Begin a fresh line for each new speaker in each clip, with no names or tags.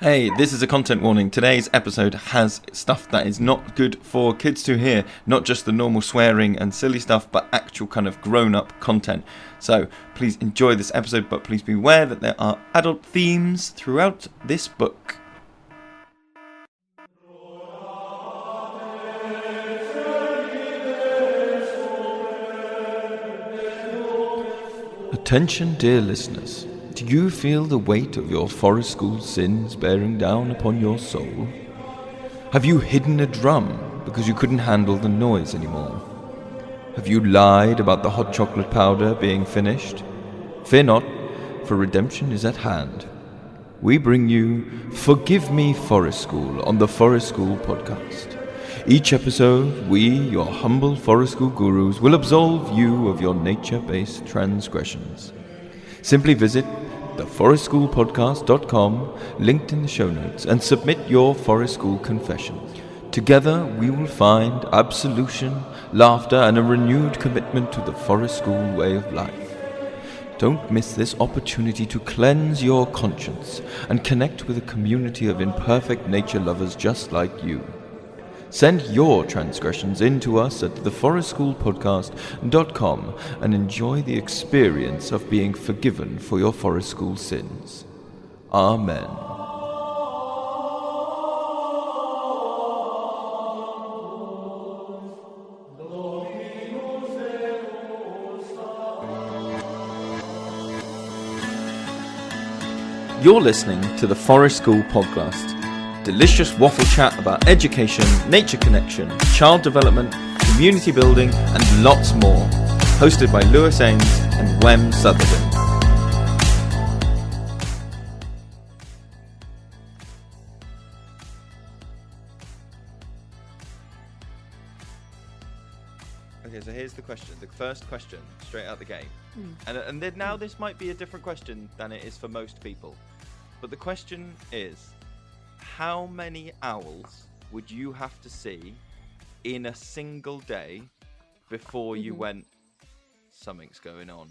Hey, this is a content warning. Today's episode has stuff that is not good for kids to hear. Not just the normal swearing and silly stuff, but actual kind of grown-up content. So please enjoy this episode, but please be aware that there are adult themes throughout this book. Attention, dear listeners. Do you feel the weight of your forest school sins bearing down upon your soul? Have you hidden a drum because you couldn't handle the noise anymore? Have you lied about the hot chocolate powder being finished? Fear not, for redemption is at hand. We bring you Forgive Me Forest School on the Forest School podcast. Each episode, we, your humble forest school gurus, will absolve you of your nature-based transgressions. Simply visit theforestschoolpodcast.com, linked in the show notes, and submit your forest school confession. Together, we will find absolution, laughter, and a renewed commitment to the forest school way of life. Don't miss this opportunity to cleanse your conscience and connect with a community of imperfect nature lovers just like you. Send your transgressions in to us at theforestschoolpodcast.com and enjoy the experience of being forgiven for your forest school sins. Amen. You're listening to the Forest School Podcast. Delicious waffle chat about education, nature connection, child development, community building, and lots more. Hosted by Lewis Ames and Wem Sutherland. Okay, so here's the question. The first question, straight out the gate. And then now this might be a different question than it is for most people. But the question is, how many owls would you have to see in a single day before you went, something's going on?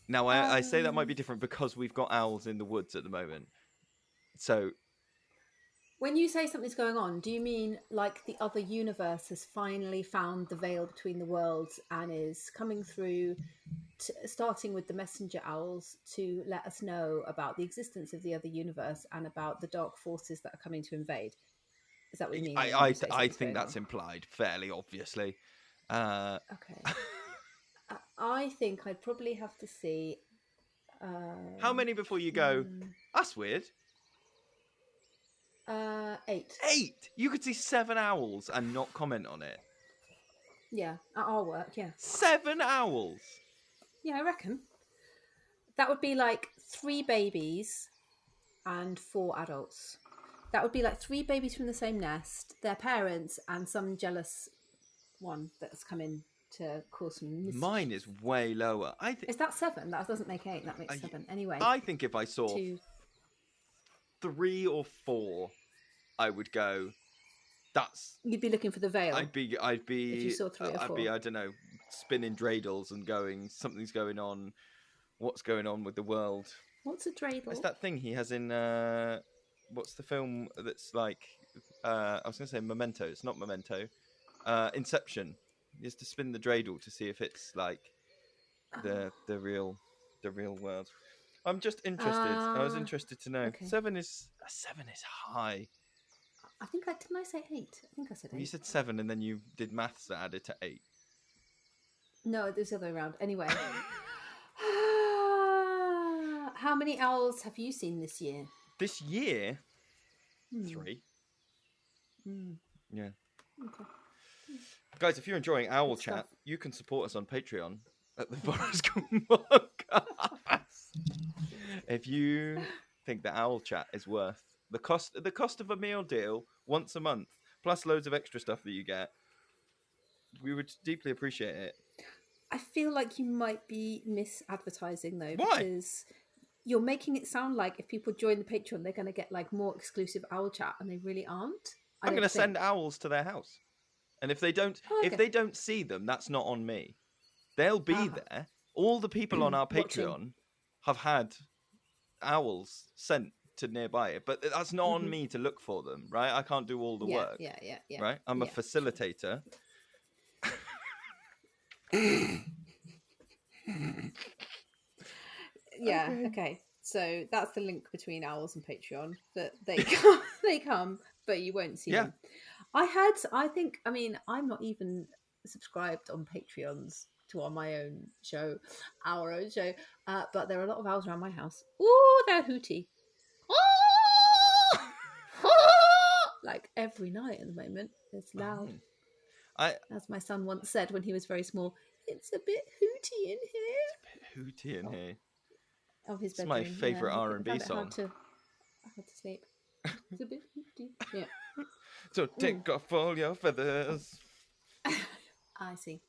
Now, I say that might be different because we've got owls in the woods at the moment. So,
when you say something's going on, do you mean like the other universe has finally found the veil between the worlds and is coming through, starting with the messenger owls, to let us know about the existence of the other universe and about the dark forces that are coming to invade? Is that what you mean?
I think that's implied fairly obviously.
Okay. I think I'd probably have to see...
how many before you go, that's weird?
8.
8? You could see 7 owls and not comment on it.
Yeah, at our work, yeah.
7 owls?
Yeah, I reckon. That would be like 3 babies and 4 adults. That would be like 3 babies from the same nest, their parents, and some jealous one that's come in to cause some mischief.
Mine is way lower.
Is that 7? That doesn't make 8. That makes 7. Anyway.
I think if I saw 3 or 4, I would go, that's...
You'd be looking for the veil.
I'd be
if you saw 3 or 4.
I'd be, I don't know, spinning dreidels and going, something's going on. What's going on with the world?
What's a dreidel?
It's that thing he has in, what's the film that's like, I was going to say Memento. It's not Memento. Inception. He has to spin the dreidel to see if it's like the real world. I'm just interested. I was interested to know.
Okay.
7 is high.
I think didn't I say 8? I think I said 8.
You said 7 and then you did maths that added to 8.
No, it was the other way around. Anyway. How many owls have you seen this year?
This year? 3. Yeah.
Okay.
Guys, if you're enjoying Owl Chat, you can support us on Patreon at the Forest School Podcast. If you think that Owl Chat is worth the cost of a meal deal once a month, plus loads of extra stuff that you get, we would deeply appreciate it.
I feel like you might be misadvertising though.
Why?
Because you're making it sound like if people join the Patreon, they're going to get like more exclusive Owl Chat, and they really aren't.
I'm going to send owls to their house, and if they don't, see them, that's not on me. They'll be there. All the people on our Patreon have had owls sent to nearby it, but that's not on me to look for them, right? I can't do all the
Yeah,
work,
yeah,
right? I'm a
yeah.
facilitator.
Yeah,
Okay.
okay. So that's the link between owls and Patreon. That they come, they come, but you won't see
Yeah.
them. I mean, I'm not even subscribed on Patreons to on my own show, our own show. But there are a lot of owls around my house. Ooh, they're hooty. Like every night at the moment. It's loud.
Oh. I
As my son once said when he was very small, it's a bit hooty in here.
hooty in here.
Of his
It's my
bedroom. Yeah,
favorite
he
R&B
found it
song.
hard to sleep. It's a bit hooty. Yeah.
So
Ooh.
take off all your feathers.
I see.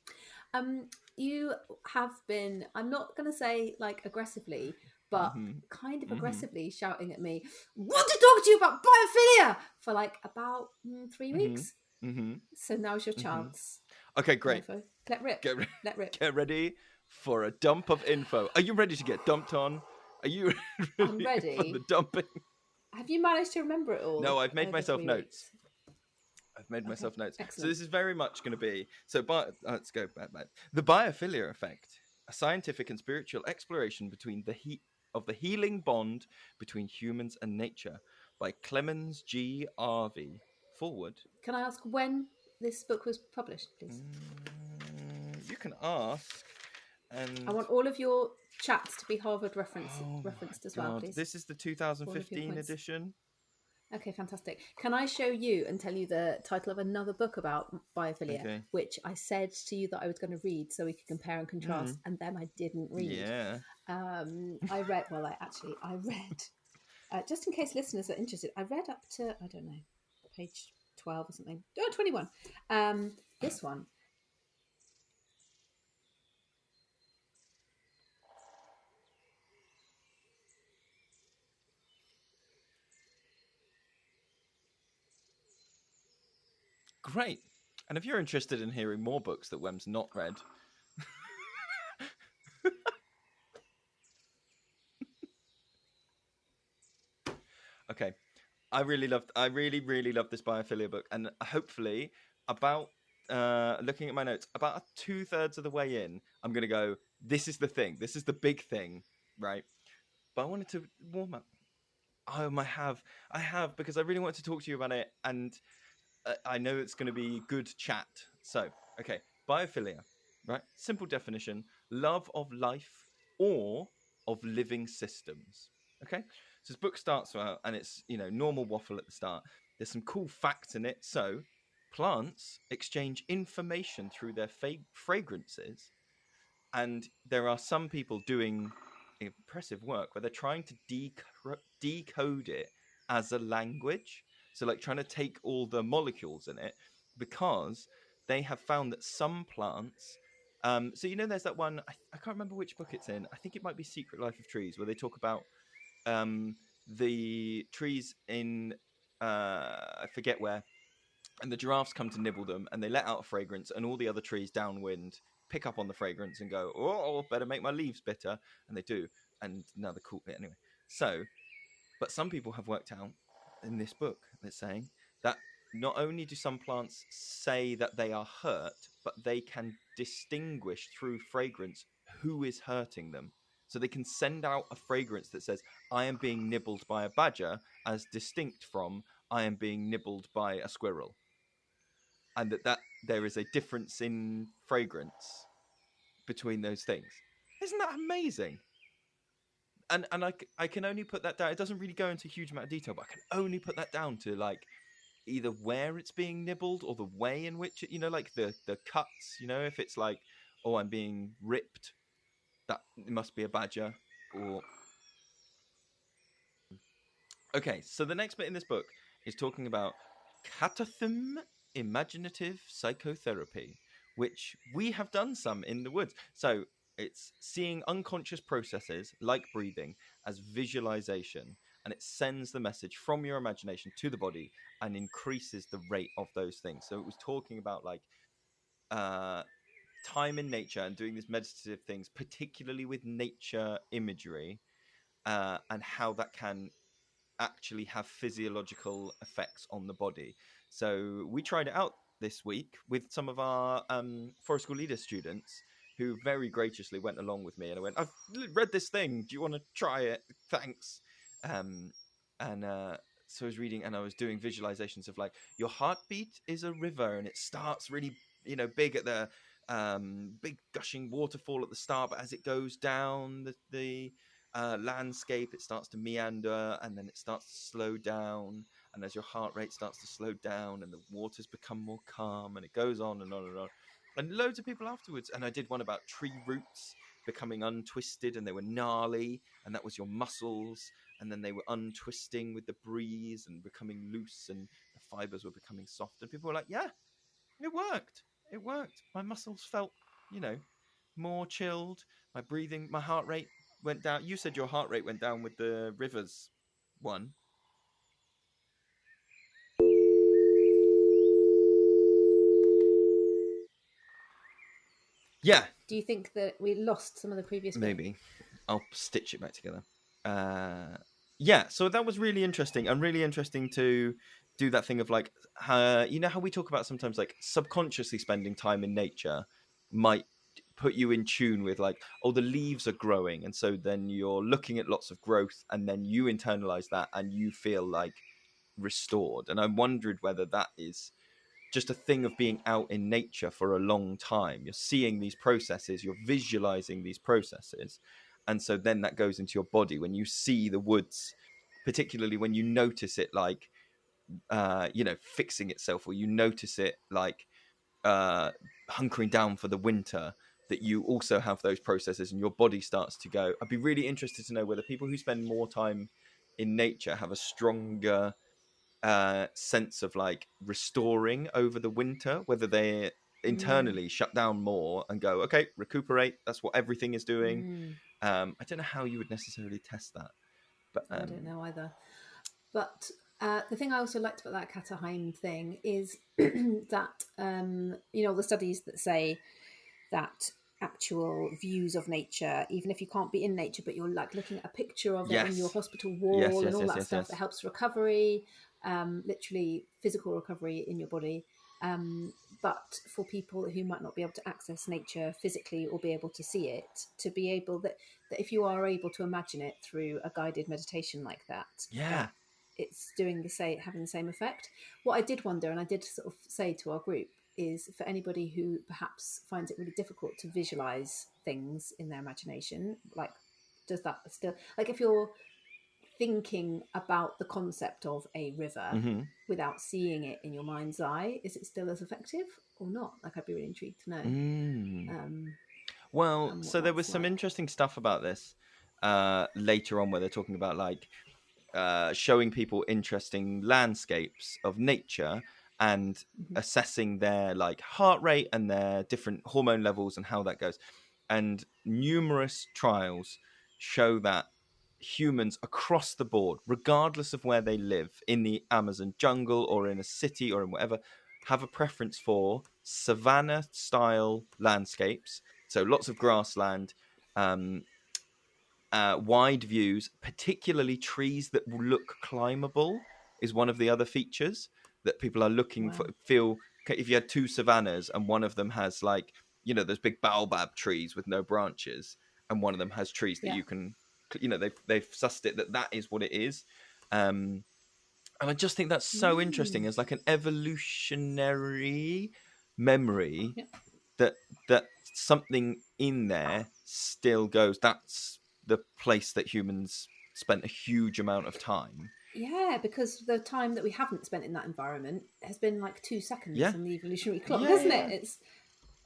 Um, you have been, I'm not going to say like aggressively, but
Mm-hmm.
kind of
Mm-hmm.
aggressively shouting at me, want to talk to you about biophilia for like about 3 weeks.
Mm-hmm. Mm-hmm.
So now's your
Mm-hmm.
chance.
Okay, great.
Mofo. Let rip.
Get re-
Let rip.
get ready for a dump of info. Are you ready to get dumped on? Are you
I'm
ready for the
ready.
dumping?
Have you managed to remember it all
No, I've made
over
myself
3
notes.
weeks?
I've made
Okay,
myself notes. So
excellent.
this is very much going to be let's go back. The biophilia effect, a scientific and spiritual exploration between of the healing bond between humans and nature, by Clemens G. Arvey. Forward.
Can I ask when this book was published, please?
You can ask,
I
and
want all of your chats to be Harvard
oh my
referenced as well,
god,
please.
this is the
All of your
2015
points.
edition.
Okay, fantastic. Can I show you and tell you the title of another book about biophilia,
Okay.
which I said to you that I was going to read so we could compare and contrast, and then I didn't read.
Yeah.
I read. Well, I read. Just in case listeners are interested, I read up to I don't know, page 12 or something. Oh, 21. This one.
Great. And if you're interested in hearing more books that Wem's not read, okay. I really, really loved this biophilia book. And hopefully, about looking at my notes, about 2/3 of the way in, I'm going to go, this is the thing. This is the big thing, right? But I wanted to warm up. Oh, I have, because I really want to talk to you about it. And I know it's going to be good chat. So, okay, biophilia, right? Simple definition: love of life or of living systems. Okay, so this book starts out, and it's normal waffle at the start. There's some cool facts in it. So, plants exchange information through their fragrances, and there are some people doing impressive work where they're trying to decode it as a language, so like trying to take all the molecules in it, because they have found that some plants so there's that one, I can't remember which book it's in. I think it might be Secret Life of Trees, where they talk about the trees in I forget where, and the giraffes come to nibble them, and they let out a fragrance, and all the other trees downwind pick up on the fragrance and go, oh, better make my leaves bitter, and they do, and now they're cool. Anyway, so, but some people have worked out in this book that's saying that not only do some plants say that they are hurt, but they can distinguish through fragrance who is hurting them. So they can send out a fragrance that says, I am being nibbled by a badger, as distinct from, I am being nibbled by a squirrel, and that there is a difference in fragrance between those things. Isn't that amazing? And I can only put that down. It doesn't really go into a huge amount of detail, but I can only put that down to like either where it's being nibbled or the way in which it, like the cuts. If it's like, oh, I'm being ripped, that it must be a badger. Or okay, so the next bit in this book is talking about Catathym imaginative psychotherapy, which we have done some in the woods. So it's seeing unconscious processes like breathing as visualization, and it sends the message from your imagination to the body and increases the rate of those things. So it was talking about like uh, time in nature and doing these meditative things, particularly with nature imagery, and how that can actually have physiological effects on the body. So we tried it out this week with some of our forest school leader students who very graciously went along with me, and I went, I've read this thing, do you want to try it? Thanks. um, and so I was reading and I was doing visualizations of like, your heartbeat is a river and it starts really, big at the big gushing waterfall at the start, but as it goes down the landscape, it starts to meander and then it starts to slow down. And as your heart rate starts to slow down and the waters become more calm, and it goes on and on and on. And loads of people afterwards. And I did one about tree roots becoming untwisted and they were gnarly, and that was your muscles. And then they were untwisting with the breeze and becoming loose, and the fibers were becoming soft. And people were like, yeah, it worked. It worked. My muscles felt, you know, more chilled. My breathing, my heart rate went down. You said your heart rate went down with the rivers one. Yeah,
Do you think that we lost some of the previous bit?
maybe. I'll stitch it back together. Yeah, so that was really interesting, and really interesting to do that thing of like, you know how we talk about sometimes like subconsciously spending time in nature might put you in tune with like, oh, the leaves are growing, and so then you're looking at lots of growth, and then you internalize that and you feel like restored. And I wondered whether that is just a thing of being out in nature for a long time. You're seeing these processes, you're visualizing these processes. And so then that goes into your body when you see the woods, particularly when you notice it like, fixing itself, or you notice it like hunkering down for the winter, that you also have those processes and your body starts to go. I'd be really interested to know whether people who spend more time in nature have a stronger sense of like restoring over the winter, whether they
Mm.
internally shut down more and go, okay, recuperate, that's what everything is doing.
Mm.
I don't know how you would necessarily test that, but
I don't know either. But the thing I also liked about that Catathym thing is that, the studies that say that actual views of nature, even if you can't be in nature, but you're like looking at a picture of it on your
yes,
hospital
yes,
wall and
yes,
all
yes,
that
yes,
stuff, that
yes.
helps recovery, literally physical recovery in your body. But for people who might not be able to access nature physically or be able to see it, to be able that if you are able to imagine it through a guided meditation like that
Yeah,
it's doing the same, having the same effect. What I did wonder, and I did sort of say to our group, is for anybody who perhaps finds it really difficult to visualize things in their imagination, like, does that still, like, if you're thinking about the concept of a river
mm-hmm.
without seeing it in your mind's eye, is it still as effective or not? Like, I'd be really intrigued to know,
Mm.
um,
Well,
and what
so there was
that's
some
like.
interesting stuff about this later on, where they're talking about like showing people interesting landscapes of nature and
Mm-hmm.
assessing their like heart rate and their different hormone levels and how that goes. And numerous trials show that humans across the board, regardless of where they live, in the Amazon jungle or in a city or in whatever, have a preference for savanna style landscapes. So lots of grassland, um, wide views, particularly trees that will look climbable, is one of the other features that people are looking for.
Wow.
Feel, if you had two savannas and one of them has like, those big baobab trees with no branches, and one of them has trees that
Yeah.
you can, they've sussed it that is what it is. Um, and I just think that's so interesting
Mm.
as like an evolutionary memory,
Yeah.
that something in there still goes, that's the place that humans spent a huge amount of time.
Yeah, because the time that we haven't spent in that environment has been like 2 seconds
Yeah,
on the evolutionary clock,
yeah,
hasn't
yeah,
it?
yeah.
It's,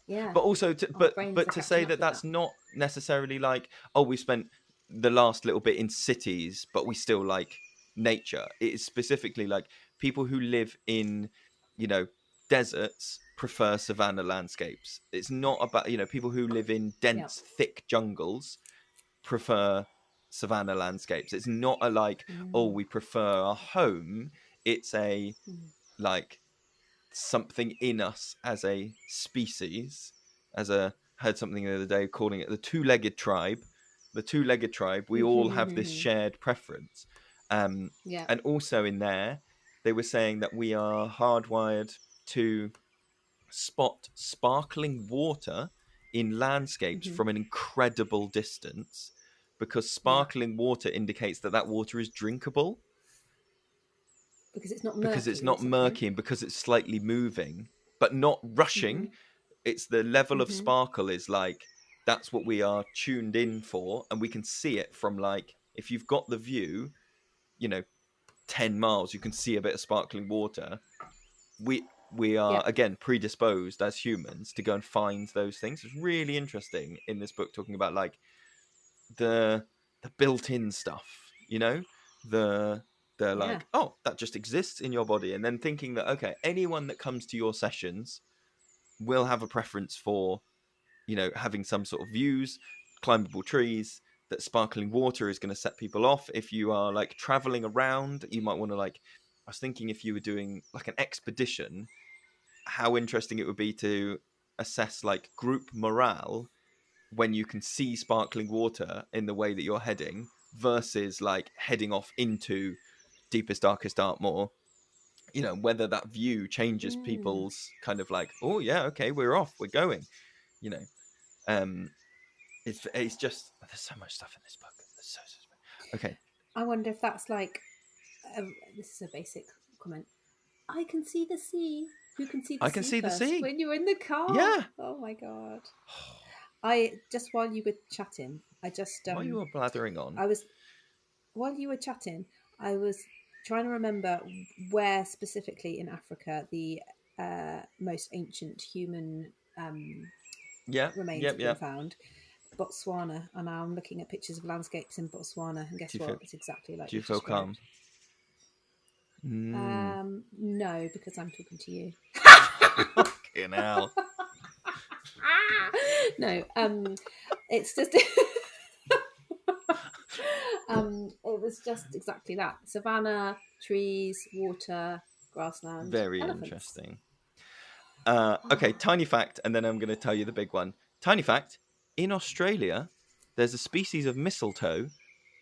yeah,
But also
our brains
but
are
to
catching
say
up
that
with
that's
that.
not necessarily like, oh, we spent the last little bit in cities but we still like nature. It is specifically like people who live in, you know deserts prefer savanna landscapes. It's not about, people who live in
Yeah.
dense thick jungles prefer savanna landscapes. It's not a like, oh,
Mm.
we prefer our home. It's a
Mm.
like something in us as a species, as a heard something the other day calling it the two-legged tribe. the two-legged tribe, we all have this shared preference.
Yeah.
And also in there, they were saying that we are hardwired to spot sparkling water in landscapes from an incredible distance, because
Yeah.
sparkling water indicates that that water is drinkable,
Because it's not
because it's
murky or
not
something.
murky and because it's slightly moving but not rushing. It's the level of sparkle is like, that's what we are tuned in for, and we can see it from, like, if you've got the view, 10 miles, you can see a bit of sparkling water. We are,
Yeah.
again, predisposed as humans to go and find those things. It's really interesting in this book, talking about like the built-in stuff, the
Yeah.
like, oh, that just exists in your body, and then thinking that, okay, anyone that comes to your sessions will have a preference for, having some sort of views, climbable trees, that sparkling water is going to set people off. If you are like traveling around, you might want to, like, I was thinking if you were doing like an expedition, how interesting it would be to assess like group morale when you can see sparkling water in the way that you're heading versus like heading off into deepest, darkest Dartmoor. Whether that view changes people's kind of like, oh yeah, okay, we're off, we're going. You know, um, it's just, there's so much stuff in this book. There's so much. Okay,
I wonder if that's like, this is a basic comment. I can see the sea. Who can see the
I can
sea
see the
first?
sea.
When you're in the car.
Yeah.
Oh my god. I just, while you were chatting,
While you were blathering on,
I was while you were chatting, I was trying to remember where specifically in Africa the most ancient human
yeah,
remains
yep,
have been
yep.
found. Botswana, and now I'm looking at pictures of landscapes in Botswana, and guess
Do you feel,
what? It's exactly like
do you
you've
feel calm?
described.
Mm.
No, because I'm talking to you.
Fucking hell.
No, it's just it was just exactly that: savanna, trees, water, grassland,
Very
elephants.
interesting. Okay, tiny fact, and then I'm going to tell you the big one. Tiny fact: in Australia, there's a species of mistletoe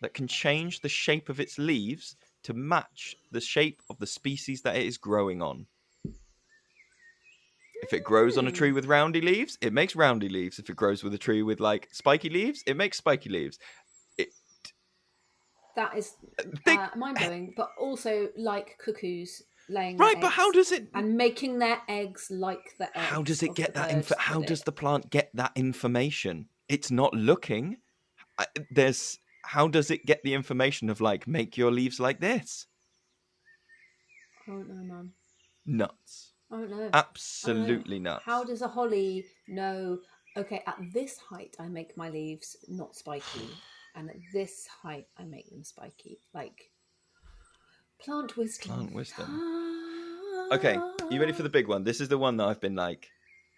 that can change the shape of its leaves to match the shape of the species that it is growing on. If it grows on a tree with roundy leaves, it makes roundy leaves. If it grows with a tree with like spiky leaves, it makes spiky leaves. It,
That is
they,
mind blowing, but also like cuckoos laying their
right, but how
eggs
does it?
and making their eggs like the
How
eggs
does it
of the
get that info?
birds
How
that
does
it.
the plant get that information? It's not looking. There's How does it get the information of like, make your leaves like this?
I don't know, man.
Nuts.
I don't know. I don't know.
Absolutely
How
nuts.
does a holly know? Okay, at this height, I make my leaves not spiky, and at this height, I make them spiky. Like plant wisdom.
Plant wisdom. Okay, you ready for the big one? This is the one that I've been like,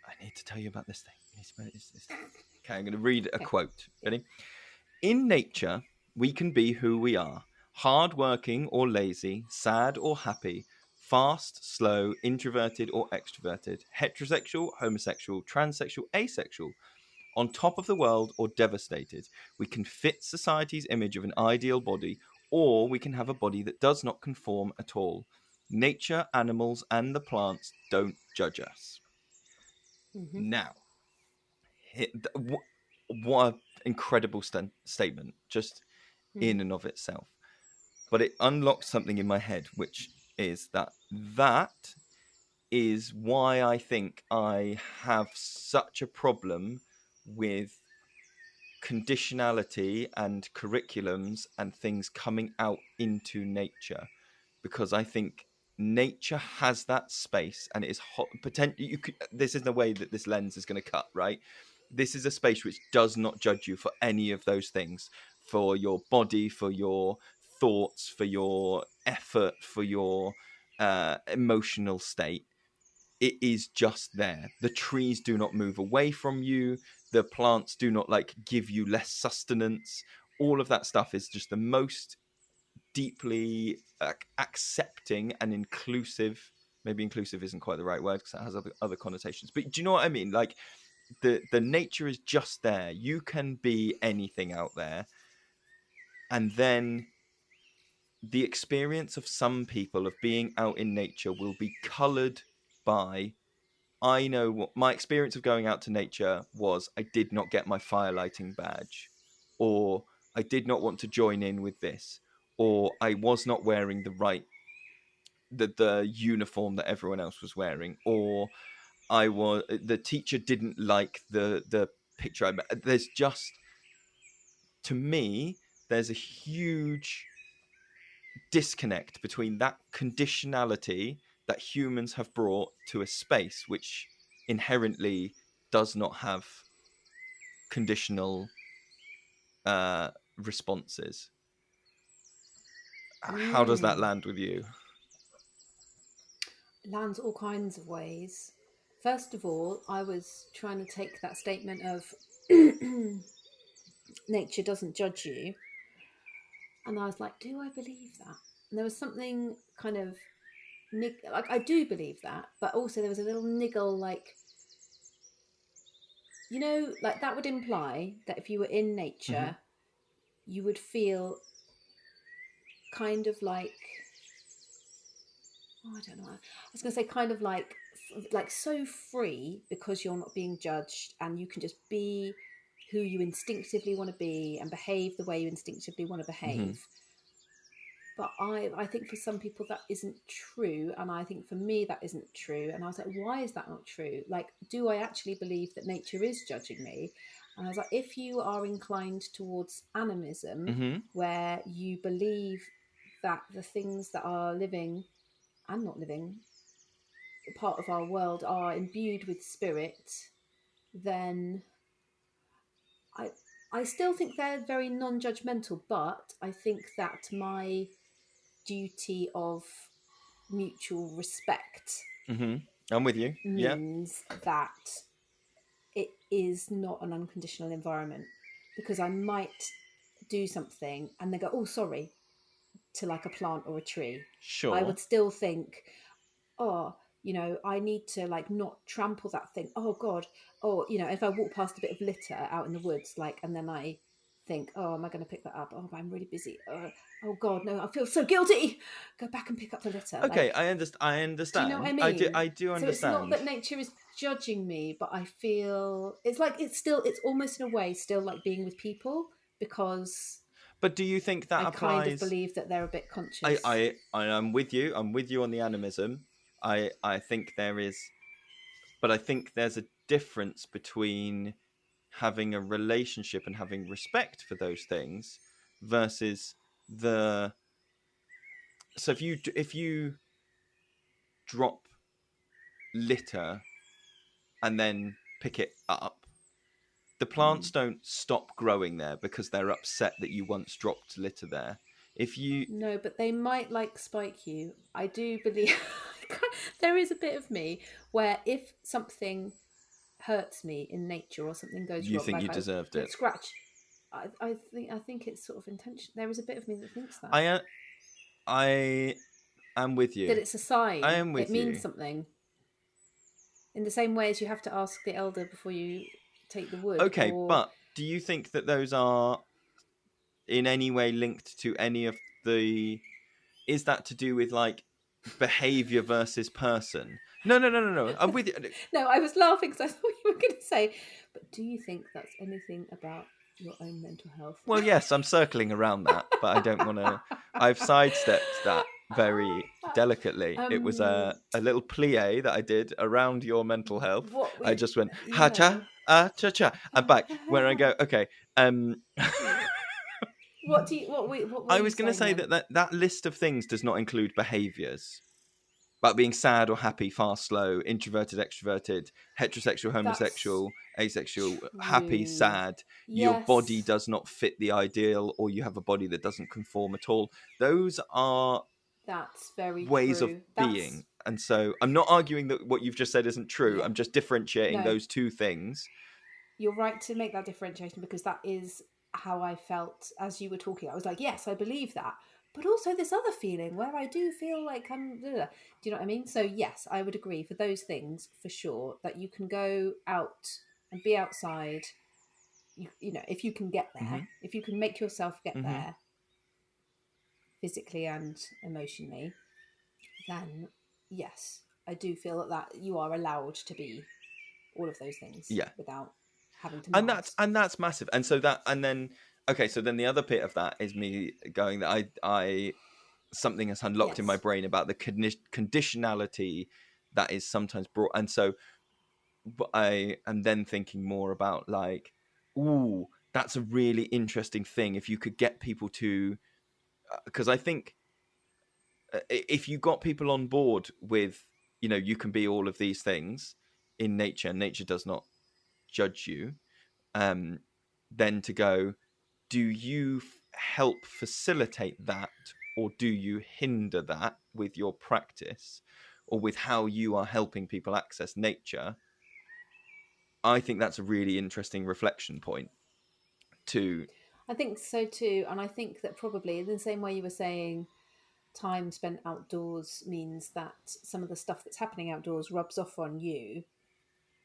I need to tell you about this thing. Okay, I'm going to read a
Okay.
quote.
Yeah.
Ready? In nature, we can be who we are: hardworking or lazy, sad or happy, fast, slow, introverted or extroverted, heterosexual, homosexual, transsexual, asexual, on top of the world or devastated. We can fit society's image of an ideal body, or we can have a body that does not conform at all. Nature, animals, and the plants don't judge us.
Mm-hmm.
Now, what an incredible statement, just
Mm.
in and of itself. But it unlocked something in my head, which is that is why I think I have such a problem with conditionality and curriculums and things coming out into nature, because I think nature has that space, and it is hot potential. This is the way that this lens is going to cut, right? This is a space which does not judge you for any of those things, for your body, for your thoughts, for your effort, for your emotional state. It is just there. The trees do not move away from you. The plants do not like give you less sustenance. All of that stuff is just the most deeply accepting and inclusive. Maybe inclusive isn't quite the right word because that has other connotations. But do you know what I mean? Like, the nature is just there. You can be anything out there, and then the experience of some people of being out in nature will be colored by, I know what my experience of going out to nature was. I did not get my firelighting badge, or I did not want to join in with this, or I was not wearing the uniform that everyone else was wearing, or the teacher didn't like the picture. There's just, to me, there's a huge disconnect between that conditionality that humans have brought to a space which inherently does not have conditional responses. How does that land with you?
Lands all kinds of ways. First of all, I was trying to take that statement of nature doesn't judge you, and I was like, do I believe that? And there was something kind of like, I do believe that, but also there was a little niggle, like, like that would imply that if you were in nature, you would feel kind of like, I don't know. I was going to say kind of like so free because you're not being judged and you can just be who you instinctively want to be and behave the way you instinctively want to behave. But I think for some people that isn't true, and I think for me that isn't true. And I was like, why is that not true? Like, do I actually believe that nature is judging me? And I was like, if you are inclined towards animism, where you believe that the things that are living and not living part of our world are imbued with spirit, then I still think they're very non-judgmental, but I think that my duty of mutual respect
I'm with you.
means that it is not an unconditional environment, because I might do something and they go, oh, sorry, to like a plant or a tree.
Sure.
I would still think, oh, I need to like not trample that thing. Oh God. Or, if I walk past a bit of litter out in the woods, like, and then I think, oh, am I going to pick that up? Oh, I'm really busy. Oh God, no, I feel so guilty. Go back and pick up the litter.
Okay,
like,
I understand.
do you know what I mean?
I do understand.
So it's not that nature is judging me, but I feel it's like it's almost in a way still like being with people, because
But do you think that
I
applies?
kind of believe that they're a bit conscious.
I'm with you. I'm with you on the animism. I think there is, but I think there's a difference between having a relationship and having respect for those things versus the. So if you drop litter and then pick it up, the plants don't stop growing there because they're upset that you once dropped litter there. If you
No, but they might like spike you. I do believe there is a bit of me where if something hurts me in nature or something goes
you
wrong,
think
like
you
I
deserved
get
it,
scratched, I think it's sort of intention. There is a bit of me that thinks that
I am with you.
that it's a sign.
I am
It
with
means
you.
something. In the same way as you have to ask the elder before you take the wood.
Okay,
Or
but do you think that those are in any way linked to any of the? Is that to do with like behavior versus person? No. I'm with you.
no, I was laughing because I thought you were going to say, but do you think that's anything about your own mental health?
Well, yes, I'm circling around that, but I don't want to. I've sidestepped that very delicately. It was a little plie that I did around your mental health.
What
I
we,
just went ha
yeah.
cha cha cha and back. Where I go, okay.
What were
I
you
was going to
saying
say
then?
that list of things does not include behaviors. About being sad or happy, fast, slow, introverted, extroverted, heterosexual,
That's
homosexual, asexual, happy,
true.
sad. Your body
Yes,
does not fit the ideal, or you have a body that doesn't conform at all. Those are
that's very
ways of
true. That's,
being. And so I'm not arguing that what you've just said isn't true.
yeah.
I'm just differentiating
No,
those two things.
you're right to make that differentiation, because that is how I felt as you were talking. I was like, yes, I believe that. But also this other feeling where I do feel like I'm, do you know what I mean? So yes, I would agree for those things for sure, that you can go out and be outside, you know, if you can get there, if you can make yourself get there physically and emotionally, then yes, I do feel that you are allowed to be all of those things
Yeah.
without having to
And
mask.
that's massive. And so that, and then okay, so then the other bit of that is me going that I something has unlocked in my
Yes.
brain about the conditionality that is sometimes brought. And so but I am then thinking more about like, ooh, that's a really interesting thing if you could get people to, because I think if you got people on board with, you know, you can be all of these things in nature, nature does not judge you, then to go, do you help facilitate that, or do you hinder that with your practice or with how you are helping people access nature? I think that's a really interesting reflection point to.
I think so too. And I think that probably in the same way you were saying time spent outdoors means that some of the stuff that's happening outdoors rubs off on you,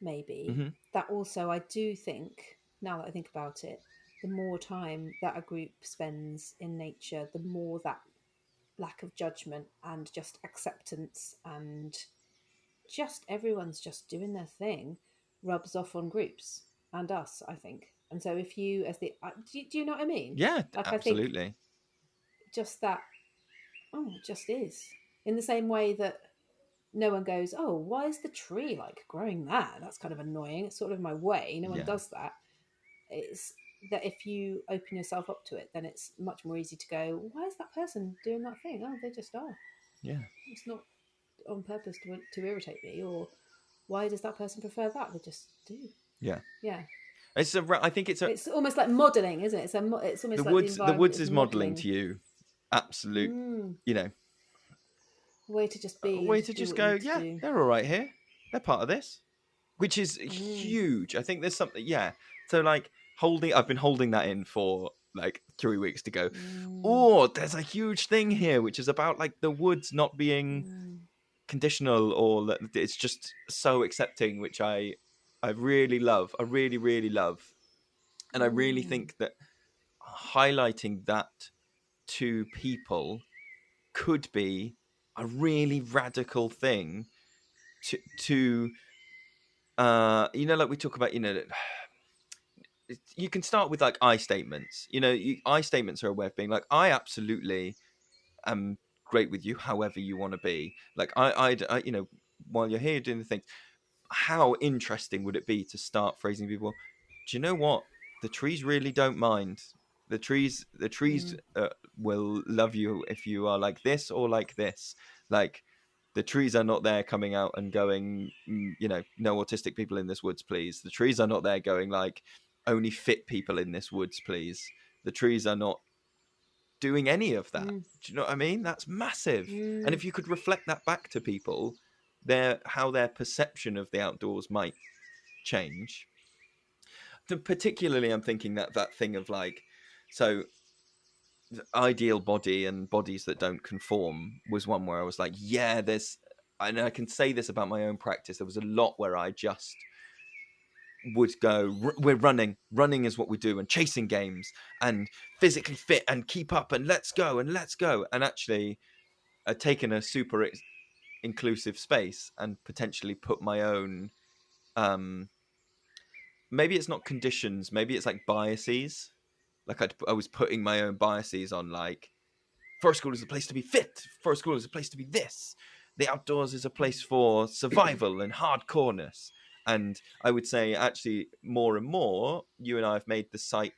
maybe.
Mhm.
That also, I do think, now that I think about it, the more time that a group spends in nature, the more that lack of judgment and just acceptance and just everyone's just doing their thing rubs off on groups and us, I think. And so if you, as the, do you know what I mean?
Yeah,
Like, I think
absolutely.
just that, oh, it just is. In the same way that no one goes, oh, why is the tree like growing that? That's kind of annoying. It's sort of my way. No one
Yeah,
does that. It's that if you open yourself up to it, then it's much more easy to go, why is that person doing that thing? Oh, they just are.
yeah,
It's not on purpose to irritate me, or why does that person prefer that? They just do.
yeah.
Yeah.
I think it's a
It's almost like modeling, isn't it? It's almost like the
the
environment
woods
is
is modeling
modeling.
to you absolute, you know,
A way to just
a
be and
way
just
to
do
just
what you
go,
need to
yeah,
do.
they're all right here, they're part of this, which is
Mm.
huge. I think there's something, yeah. So like I've been holding that in for like 3 weeks to go,
Mm.
oh, there's a huge thing here which is about like the woods not being
Mm.
conditional, or that it's just so accepting, which I really love. I really, really love. And I really
Mm.
think that highlighting that to people could be a really radical thing to you know, like we talk about, you know, you can start with like I statements. You know, I statements are a way of being like, I absolutely am great with you, however you want to be. Like I, you know, while you're here doing the things, how interesting would it be to start phrasing people? Do you know what? The trees really don't mind. The trees
Mm.
will love you if you are like this or like this. Like the trees are not there coming out and going, you know, no autistic people in this woods, please. The trees are not there going like, only fit people in this woods, please. The trees are not doing any of that.
Mm.
Do you know what I mean? That's massive. And
Mm.
if you could reflect that back to people, how their perception of the outdoors might change. Particularly, I'm thinking that thing of like, so the ideal body and bodies that don't conform was one where I was like, yeah, and I can say this about my own practice. There was a lot where I just would go, we're running is what we do, and chasing games, and physically fit, and keep up, and let's go, and actually I'd taken a super inclusive space and potentially put my own, um maybe it's not conditions, maybe it's like biases. Like I was putting my own biases on, like, forest school is a place to be fit, forest school is a place to be this, the outdoors is a place for survival and hardcoreness. And I would say, actually, more and more, you and I have made the site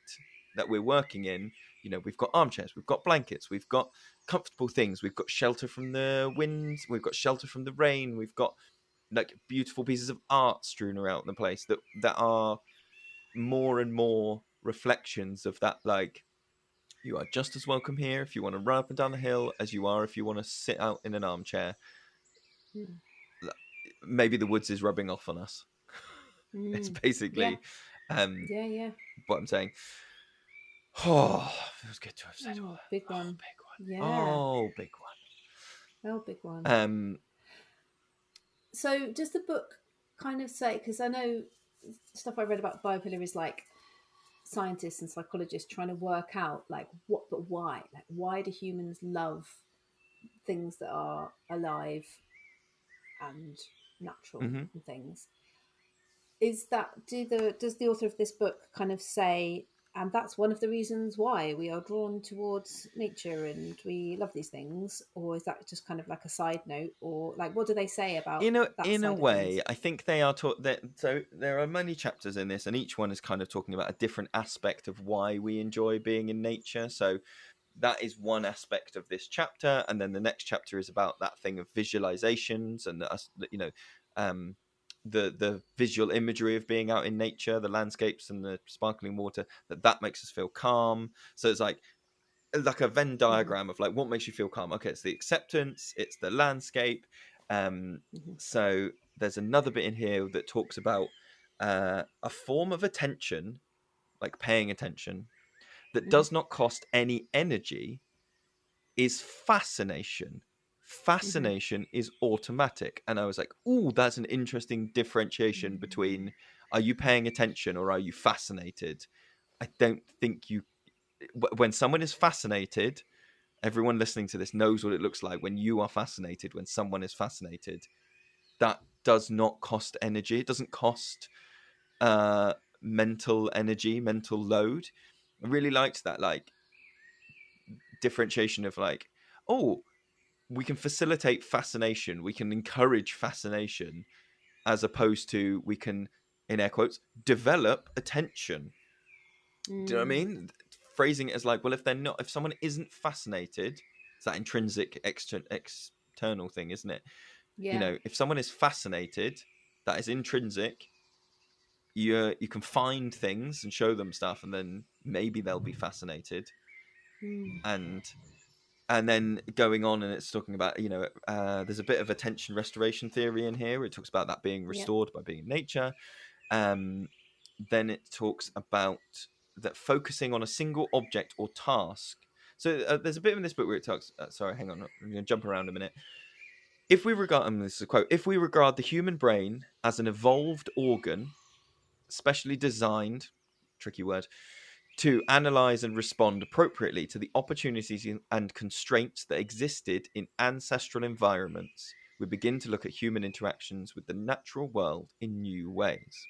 that we're working in, you know, we've got armchairs, we've got blankets, we've got comfortable things, we've got shelter from the wind, we've got shelter from the rain, we've got like beautiful pieces of art strewn around the place that are more and more reflections of that, like, you are just as welcome here if you want to run up and down the hill as you are if you want to sit out in an armchair.
Mm.
Maybe the woods is rubbing off on us. It's
Mm. Yeah.
basically
Yeah. Yeah.
what I'm saying. Oh, feels good to have said all
Oh,
that.
big
Oh,
one.
big one.
Yeah.
Oh, big
Oh, big one.
one.
So does the book kind of say, because I know stuff I read about biophilia is like scientists and psychologists trying to work out like what, but why? Like, why do humans love things that are alive and natural
Mm-hmm.
and things? Is that does the author of this book kind of say, and that's one of the reasons why we are drawn towards nature and we love these things, or is that just kind of like a side note, or like what do they say about that
In a
side of things?
way, I think they are taught that. So there are many chapters in this, and each one is kind of talking about a different aspect of why we enjoy being in nature. So that is one aspect of this chapter, and then the next chapter is about that thing of visualizations and us, um, the visual imagery of being out in nature, the landscapes and the sparkling water, that makes us feel calm. So it's like a Venn
Mm-hmm.
diagram of like what makes you feel calm. Okay, it's the acceptance, it's the landscape. Um,
Mm-hmm.
so there's another bit in here that talks about a form of attention, like paying attention, that
Mm-hmm.
does not cost any energy, is fascination.
Mm-hmm.
Fascination is automatic. And I was like, ooh, that's an interesting differentiation between are you paying attention or are you fascinated? I don't think you, when someone is fascinated, everyone listening to this knows what it looks like when you are fascinated, when someone is fascinated. That does not cost energy. It doesn't cost mental energy, mental load. I really liked that, like, differentiation of like, oh, we can facilitate fascination, we can encourage fascination, as opposed to we can, in air quotes, develop attention. Do you know what I
Mm.
mean? Phrasing it as like, well, if someone isn't fascinated, it's that intrinsic external thing, isn't it? You
Yeah.
know, if someone is fascinated, that is intrinsic. You can find things and show them stuff, and then maybe they'll be fascinated.
Mm.
And then going on, and it's talking about, there's a bit of attention restoration theory in here. It talks about that being
Yeah.
restored by being in nature. Um, then it talks about that focusing on a single object or task. So there's a bit in this book where it talks. Sorry, hang on, I'm going to jump around a minute. If we regard, and this is a quote, if we regard the human brain as an evolved organ, specially designed, tricky word, to analyze and respond appropriately to the opportunities and constraints that existed in ancestral environments, we begin to look at human interactions with the natural world in new ways.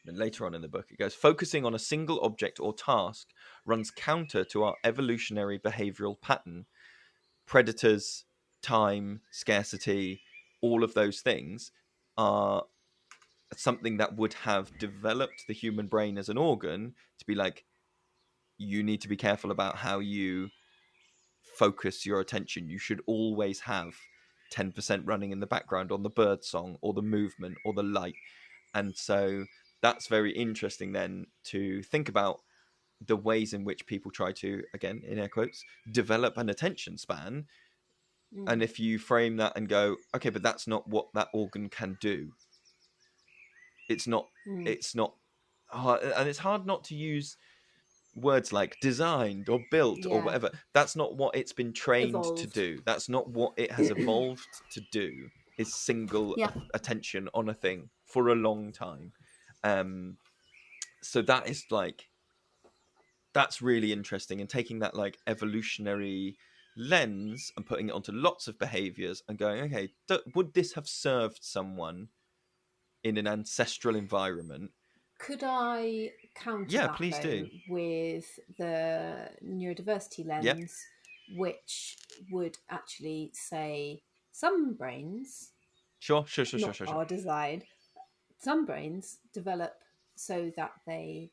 Then later on in the book, it goes, focusing on a single object or task runs counter to our evolutionary behavioral pattern. Predators, time, scarcity, all of those things are something that would have developed the human brain as an organ to be like, you need to be careful about how you focus your attention. You should always have 10% running in the background on the bird song or the movement or the light. And so that's very interesting then to think about the ways in which people try to, again, in air quotes, develop an attention span.
Mm.
And if you frame that and go, okay, but that's not what that organ can do. It's not,
Mm.
it's not hard, and it's hard not to use words like designed or built or
Yeah.
whatever. That's not what it's been trained to
Evolved.
do. That's not what it has evolved to do, is single
Yeah.
attention on a thing for a long time. So that is like, that's really interesting, and taking that like evolutionary lens and putting it onto lots of behaviors and going, okay, would this have served someone in an ancestral environment?
Could I counter
Yeah,
that
please
though
do.
with the neurodiversity
Yep.
lens, which would actually say some brains,
Sure, sure, sure, sure,
not
sure, sure.
our design, some brains develop so that they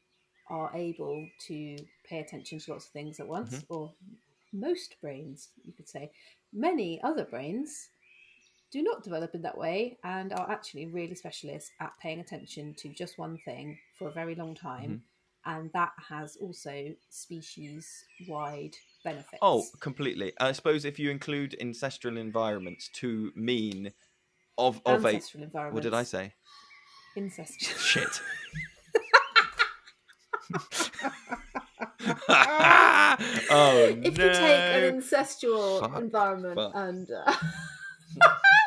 are able to pay attention to lots of things at
Mm-hmm.
once, or most brains, you could say. Many other brains do not develop in that way and are actually really specialists at paying attention to just one thing for a very long
Mm-hmm.
time. And that has also species wide
Oh,
benefits.
completely. I suppose if you include ancestral environments to mean of a,
Ancestral
what did I
environments,
say?
incest.
Shit. Oh
If you take an
no!
incestual
Fuck.
environment
Fuck.
and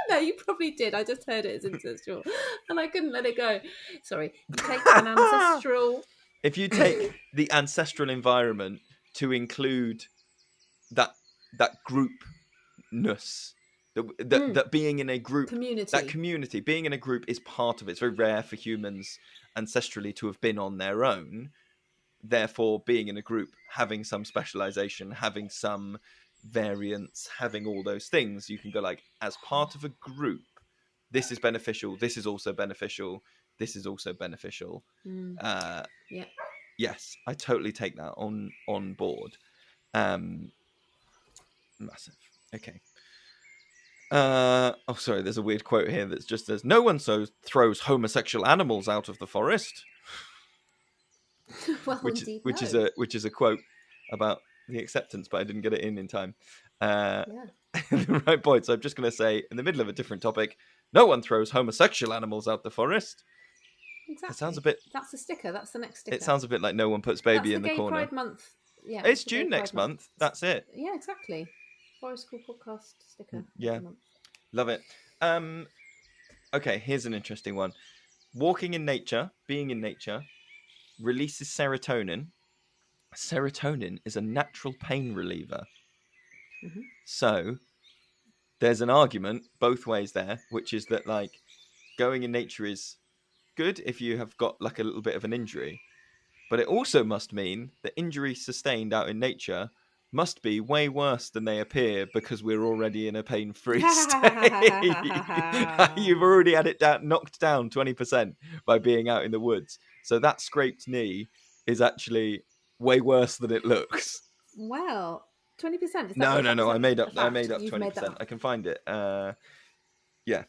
No, you probably did. I just heard it as ancestral, and I couldn't let it go. Sorry. You take an ancestral.
If you take the ancestral environment to include that groupness, that being in a group, that community, being in a group is part of it. It's very rare for humans ancestrally to have been on their own. Therefore, being in a group, having some specialization, having some variance, having all those things, you can go like, as part of a group, this is beneficial, this is also beneficial, this is also beneficial.
Yeah.
Yes, I totally take that on board. Massive. Okay. Oh, sorry. There's a weird quote here that just says, "No one throws homosexual animals out of the forest."
Well,
which
indeed,
is a quote about the acceptance, but I didn't get it in time.
Yeah.
The right point. So I'm just going to say, in the middle of a different topic, no one throws homosexual animals out the forest.
Exactly.
It sounds a bit.
That's the sticker. That's the next sticker.
It sounds a bit like no one puts baby in the corner.
Pride Month. Yeah.
It's June next month. That's it.
Yeah, exactly. Forest School podcast sticker.
Yeah. Love it. Okay, here's an interesting one. Walking in nature, being in nature, releases serotonin. Serotonin is a natural pain reliever. Mm-hmm. So there's an argument both ways there, which is that like going in nature is good if you have got like a little bit of an injury, but it also must mean that injuries sustained out in nature must be way worse than they appear because we're already in a pain-free state. You've already had it knocked down 20% by being out in the woods. So that scraped knee is actually way worse than it looks.
Well, 20%.
No. I made up 20%. I can find it. Yeah.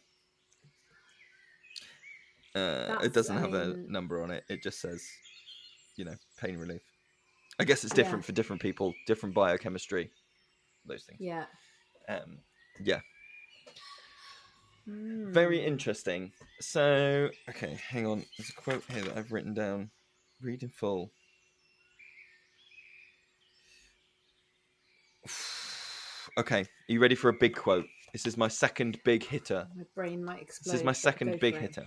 It doesn't have a number on it. It just says, pain relief. I guess it's different for different people, different biochemistry, those things.
Yeah.
Yeah. Very interesting. So, okay, hang on. There's a quote here that I've written down. Read in full. Okay, are you ready for a big quote? This is my second big hitter.
My brain might explode.
This is my second big hitter.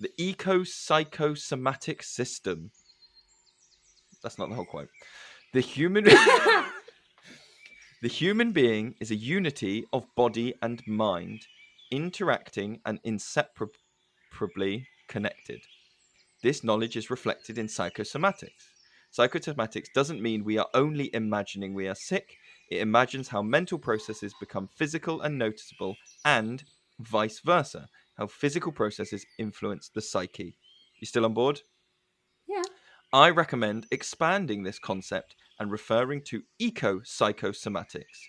The Eco-Psychosomatic system. That's not the whole quote. The human being is a unity of body and mind, interacting and inseparably connected. This knowledge is reflected in psychosomatics. Psychosomatics doesn't mean we are only imagining we are sick. It imagines how mental processes become physical and noticeable, and vice versa, how physical processes influence the psyche. You still on board?
Yeah.
I recommend expanding this concept and referring to eco-psychosomatics.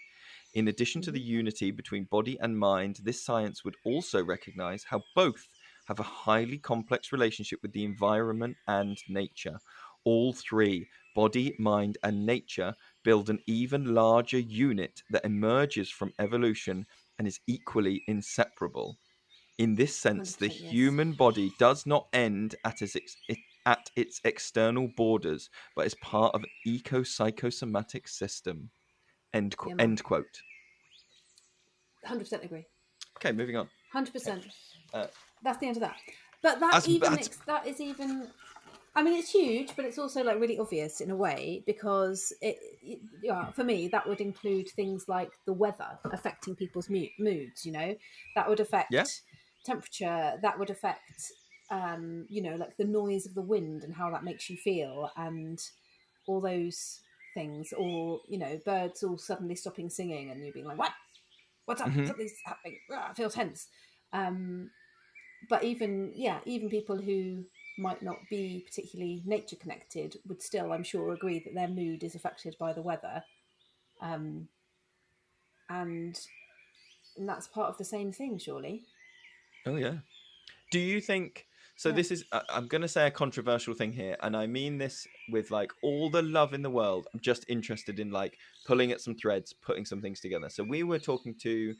In addition to the unity between body and mind, this science would also recognize how both have a highly complex relationship with the environment and nature. All three, body, mind, and nature, build an even larger unit that emerges from evolution and is equally inseparable. In this sense, the human body does not end at its external borders, but is part of an eco-psychosomatic system. End quote.
100% agree.
Okay, moving on.
100%. That's the end of that. But that is even. I mean, it's huge, but it's also like really obvious in a way because for me, that would include things like the weather affecting people's moods. That would affect temperature. That would affect, like the noise of the wind and how that makes you feel, and all those things. Or birds all suddenly stopping singing and you being like, "What? What's up? Mm-hmm. Something's happening. I feel tense." But even people who might not be particularly nature connected would still, I'm sure, agree that their mood is affected by the weather, and that's part of the same thing, surely.
Oh yeah. Do you think so? Yeah. This is I'm going to say a controversial thing here, and I mean this with like all the love in the world. I'm just interested in like pulling at some threads, putting some things together. So we were talking to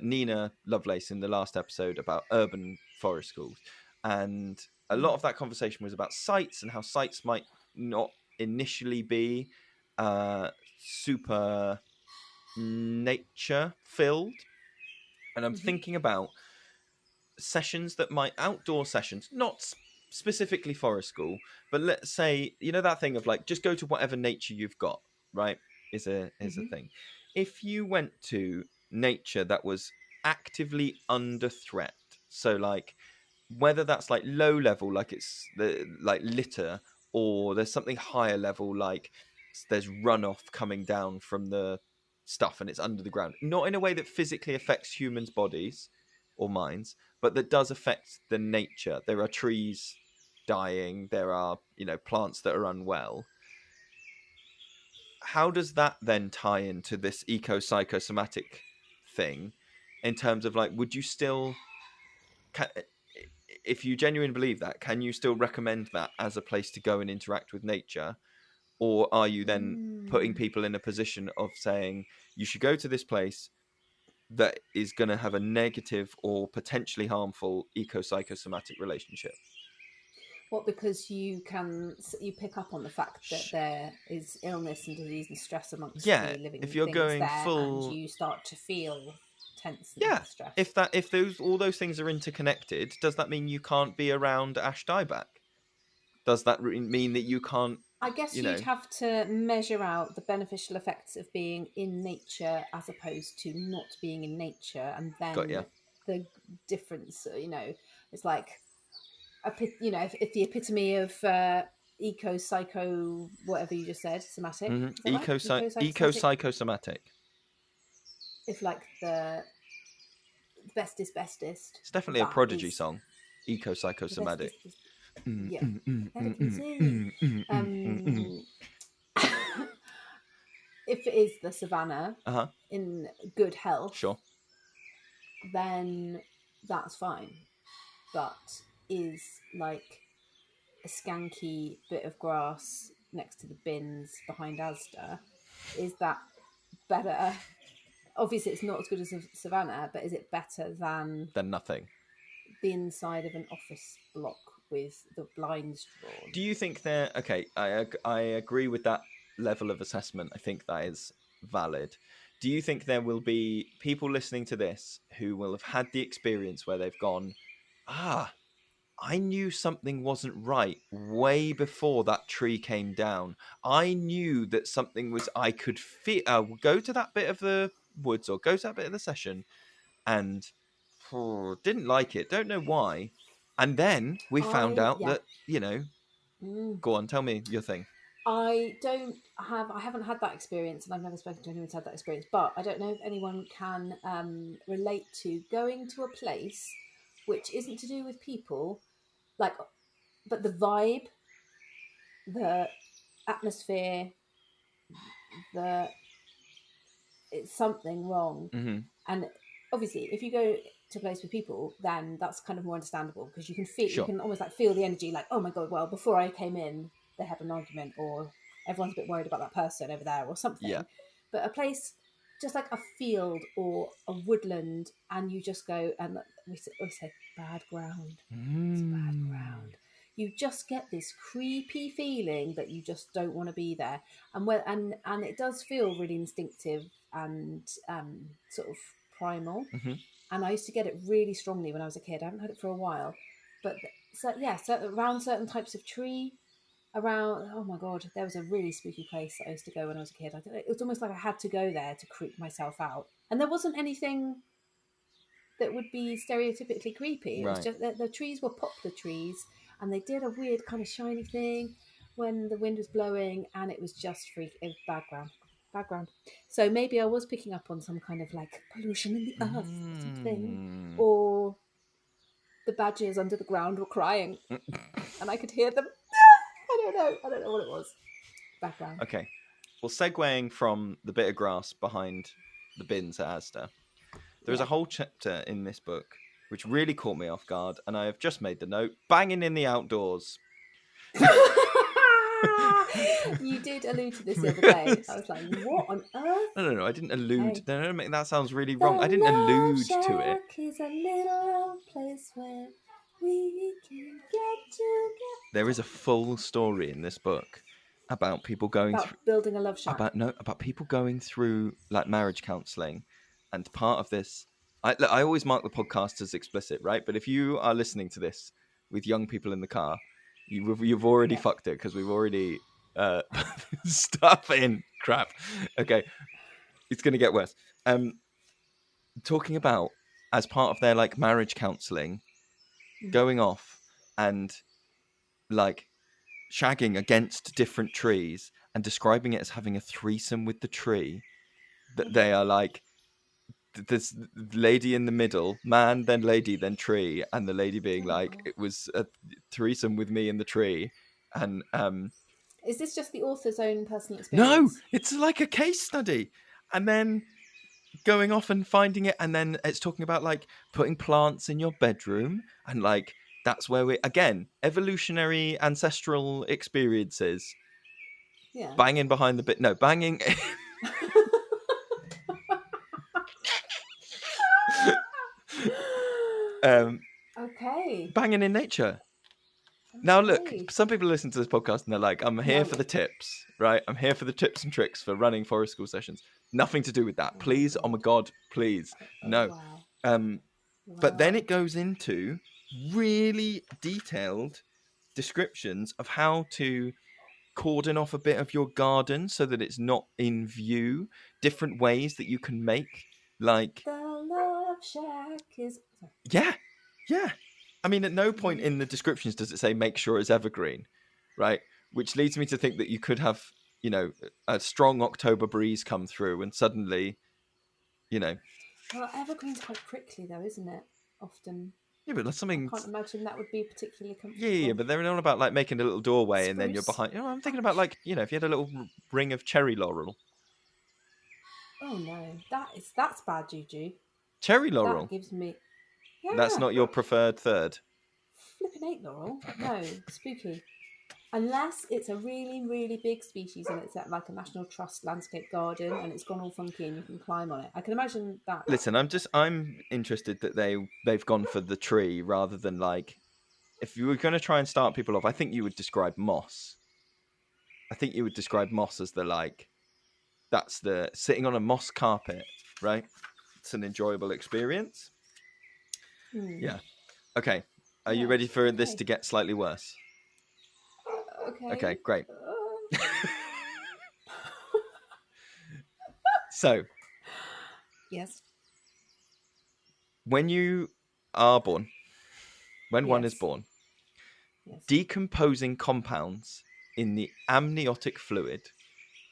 Nina Lovelace in the last episode about urban forest schools, and a lot of that conversation was about sites and how sites might not initially be super nature filled, And I'm thinking about sessions that might outdoor sessions, not specifically forest school, but let's say, you know, that thing of like, just go to whatever nature you've got, right? Is a thing. If you went to nature that was actively under threat, so like whether that's like low level, like it's the like litter, or there's something higher level, like there's runoff coming down from the stuff and it's under the ground, not in a way that physically affects humans' bodies or minds, but that does affect the nature. There are trees dying, there are, you know, plants that are unwell. How does that then tie into this eco-psychosomatic thing, in terms of like, would you still, if you genuinely believe that, can you still recommend that as a place to go and interact with nature? Or are you then putting people in a position of saying you should go to this place that is going to have a negative or potentially harmful eco-psychosomatic relationship?
What, because you pick up on the fact that there is illness and disease and stress amongst
Yeah,
the living
if you're
things
going
there, and
full,
you start to feel tense and
yeah,
stress.
if those all those things are interconnected, does that mean you can't be around Ash Dieback? Does that mean that you can't,
I guess
you
you'd
know?
have to measure out the beneficial effects of being in nature as opposed to not being in nature, and
Got ya.
then the difference. You know, it's like you know, if the epitome of eco-psycho, whatever you just said, somatic, is that right? Eco-psychosomatic.
Eco-psychosomatic.
If like the bestest,
It's definitely a
that
Prodigy
is
song.
the
Eco-psychosomatic.
bestest. Yeah, that is it. If it is the Savanna
Uh-huh.
in good health,
Sure.
then that's fine. But is like a skanky bit of grass next to the bins behind Asda, is that better? Obviously, it's not as good as a Savannah, but is it better than
Then nothing.
the inside of an office block with the blinds drawn?
Do you think they're okay? I agree with that level of assessment. I think that is valid. Do you think there will be people listening to this who will have had the experience where they've gone, ah, I knew something wasn't right way before that tree came down. I knew that something was, I could feel, go to that bit of the woods or go to that bit of the session and didn't like it. Don't know why. And then we found out
Yeah.
that, you know, go on, tell me your thing.
I haven't had that experience, and I've never spoken to anyone who's had that experience, but I don't know if anyone can relate to going to a place which isn't to do with people, like, but the vibe, the atmosphere, the it's something wrong.
Mm-hmm.
And obviously, if you go to a place with people, then that's kind of more understandable, because you can feel,
Sure.
you can almost like feel the energy, like, oh my god, well, before I came in, they had an argument, or everyone's a bit worried about that person over there, or something.
Yeah.
But a place just like a field or a woodland, and you just go, and we say bad ground. It's bad ground. You just get this creepy feeling that you just don't want to be there, and it does feel really instinctive and sort of primal. And I used to get it really strongly when I was a kid. I haven't had it for a while, but so yeah, so around certain types of tree, around, oh my god, there was a really spooky place that I used to go when I was a kid. It was almost like I had to go there to creep myself out, and there wasn't anything that would be stereotypically creepy. It was
Right.
just that the trees were poplar trees, and they did a weird kind of shiny thing when the wind was blowing, and it was just freaky. Background. So maybe I was picking up on some kind of like pollution in the earth or something, or the badgers under the ground were crying, and I could hear them. I don't know what it was. Background.
Okay. Well, segueing from the bit of grass behind the bins at Asda, there's a whole chapter in this book which really caught me off guard, and I have just made the note: banging in the outdoors.
You did allude to this the other day. I was like, what on earth?
No, I didn't allude.
Hey.
No, that sounds really wrong. I didn't allude to it.
Is a little place where we can get together.
There is a full story in this book about people going through
building a love shack.
About people going through like marriage counselling, and part of this I always mark the podcast as explicit, right? But if you are listening to this with young people in the car, you've already fucked it because we've already stuff in crap. Okay, it's going to get worse. Talking about as part of their like marriage counselling, going off and like shagging against different trees and describing it as having a threesome with the tree. That they are like this lady in the middle, man, then lady, then tree, and the lady being like, it was a threesome with me in the tree. And
Is this just the author's own personal
no,
experience?
it's like a case study. And then going off and finding it, and then it's talking about like putting plants in your bedroom, and like that's where we again evolutionary ancestral experiences.
Yeah.
Banging behind the bit, no banging.
Okay.
Banging in nature. Now, look, some people listen to this podcast and they're like, I'm here for the tips, right? I'm here for the tips and tricks for running forest school sessions. Nothing to do with that. Please, oh my God, please. No.
Wow.
But then it goes into really detailed descriptions of how to cordon off a bit of your garden so that it's not in view, different ways that you can make, like...
The love shack is...
Yeah. I mean, at no point in the descriptions does it say make sure it's evergreen, right? Which leads me to think that you could have, you know, a strong October breeze come through and suddenly, you know...
Well, evergreen's quite prickly though, isn't it? Often.
Yeah, but that's something...
I can't imagine that would be particularly comfortable.
Yeah, but they're all about like making a little doorway and then you're
Spruce.
behind... You know, I'm thinking about like, you know, if you had a little ring of cherry laurel.
Oh no, that's bad juju.
Cherry laurel?
That gives me... Yeah.
That's not your preferred third?
Flippin' 8 laurel? No, spooky. Unless it's a really, really big species and it's at like a National Trust landscape garden and it's gone all funky and you can climb on it. I can imagine that.
Listen, I'm interested that they've gone for the tree rather than like... If you were going to try and start people off, I think you would describe moss. I think you would describe moss as the like... That's the... Sitting on a moss carpet, right? It's an enjoyable experience. Yeah. Okay. Are you ready for this to get slightly worse? Okay, great. So.
Yes.
When you are born, when one is born, decomposing compounds in the amniotic fluid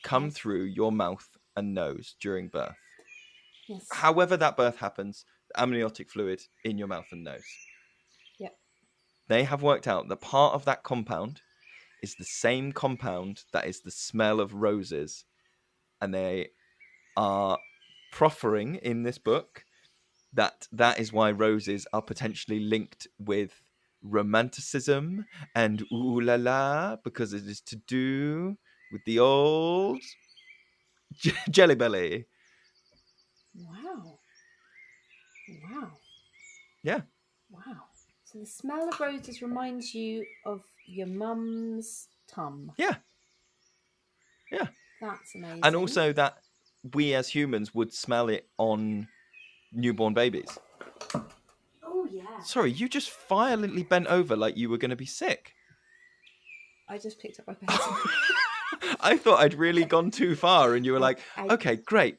come through your mouth and nose during birth.
Yes.
However that birth happens, the amniotic fluid in your mouth and nose.
Yep.
They have worked out that part of that compound is the same compound that is the smell of roses. And they are proffering in this book that is why roses are potentially linked with romanticism and ooh la la, because it is to do with the old jelly belly.
Wow.
Yeah.
Wow. So the smell of roses reminds you of your mum's tum.
Yeah.
That's amazing.
And also that we as humans would smell it on newborn babies.
Oh, yeah.
Sorry, you just violently bent over like you were going to be sick.
I just picked up my pencil.
I thought I'd really gone too far and you were like, okay, great.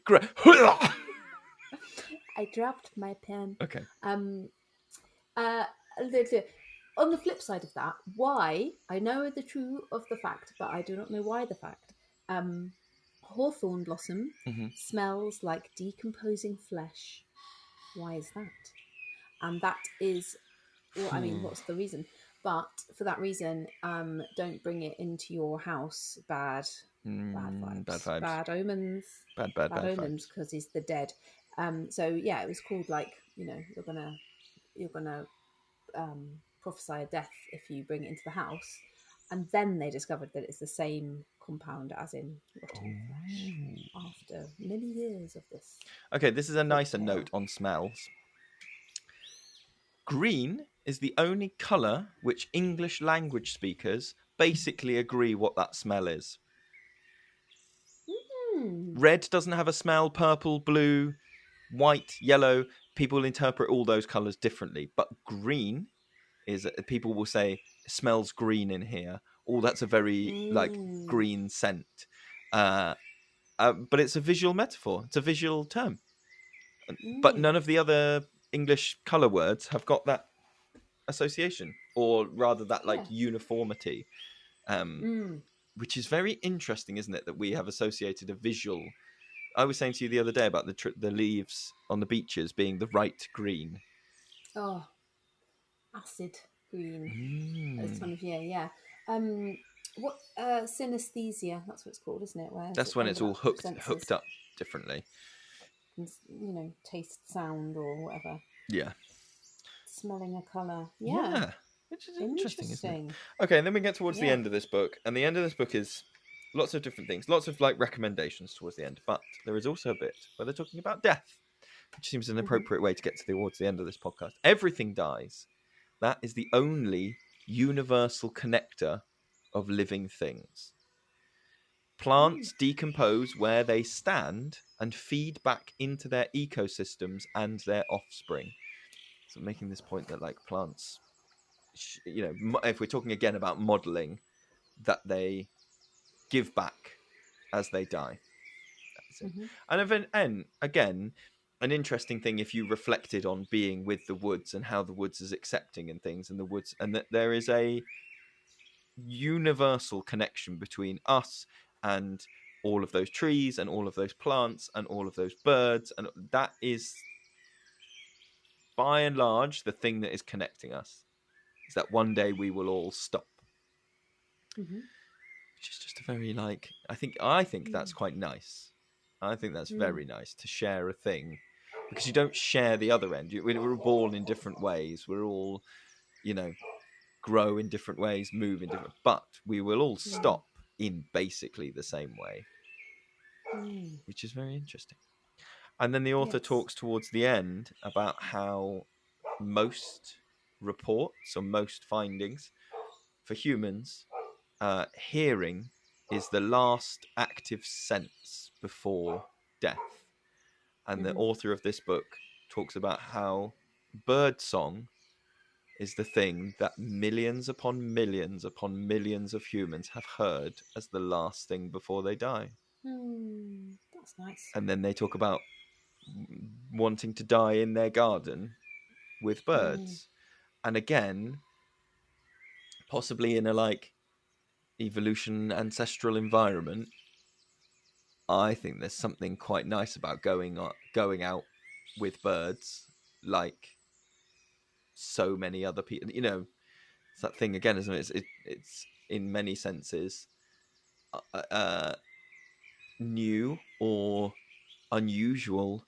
I dropped my pen.
Okay.
On the flip side of that, why? I know the true of the fact, but I do not know why the fact. Hawthorn blossom smells like decomposing flesh. Why is that? And that is, well, I mean, what's the reason? But for that reason, don't bring it into your house. Bad vibes. Bad omens. Bad omens, because he's the dead. So yeah, it was called like, you know, you're gonna prophesy a death if you bring it into the house. And then they discovered that it's the same compound as in rotting flesh after many years of this.
Okay, this is a nicer note on smells. Green is the only colour which English language speakers basically agree what that smell is. Red doesn't have a smell, purple, blue, white, yellow, people interpret all those colors differently. But green is, people will say, it smells green in here. Oh, that's a very like green scent. But it's a visual metaphor. It's a visual term. But none of the other English color words have got that association, or rather that like uniformity, which is very interesting, isn't it? That we have associated a visual. I was saying to you the other day about the leaves on the beaches being the right green.
Oh, acid green at this time of year. Yeah. What synesthesia? That's what it's called, isn't it? Where
That's when it's all hooked
senses,
up differently.
Taste, sound, or whatever.
Yeah.
Smelling a color.
Yeah. Which is interesting, isn't it? Okay, and then we get towards the end of this book, and the end of this book is lots of different things, lots of like recommendations towards the end, but there is also a bit where they're talking about death, which seems an appropriate way to get towards the end of this podcast. Everything dies. That is the only universal connector of living things. Plants decompose where they stand and feed back into their ecosystems and their offspring. So making this point that like plants, if we're talking again about modeling, that they give back as they die. That's it. And again, an interesting thing if you reflected on being with the woods and how the woods is accepting and things, and the woods, and that there is a universal connection between us and all of those trees and all of those plants and all of those birds, and that is by and large the thing that is connecting us, is that one day we will all stop. Which is just a very I think that's quite nice. I think that's very nice to share a thing, because you don't share the other end. We're born in different ways. We're all, grow in different ways, move in different, but we will all stop in basically the same way, which is very interesting. And then the author talks towards the end about how most reports or most findings for humans, hearing is the last active sense before death. And the author of this book talks about how bird song is the thing that millions upon millions upon millions of humans have heard as the last thing before they die.
That's nice.
And then they talk about wanting to die in their garden with birds. And again, possibly in a evolution ancestral environment, I think there's something quite nice about going out with birds, like so many other people. It's that thing again, isn't it? It's in many senses new or unusual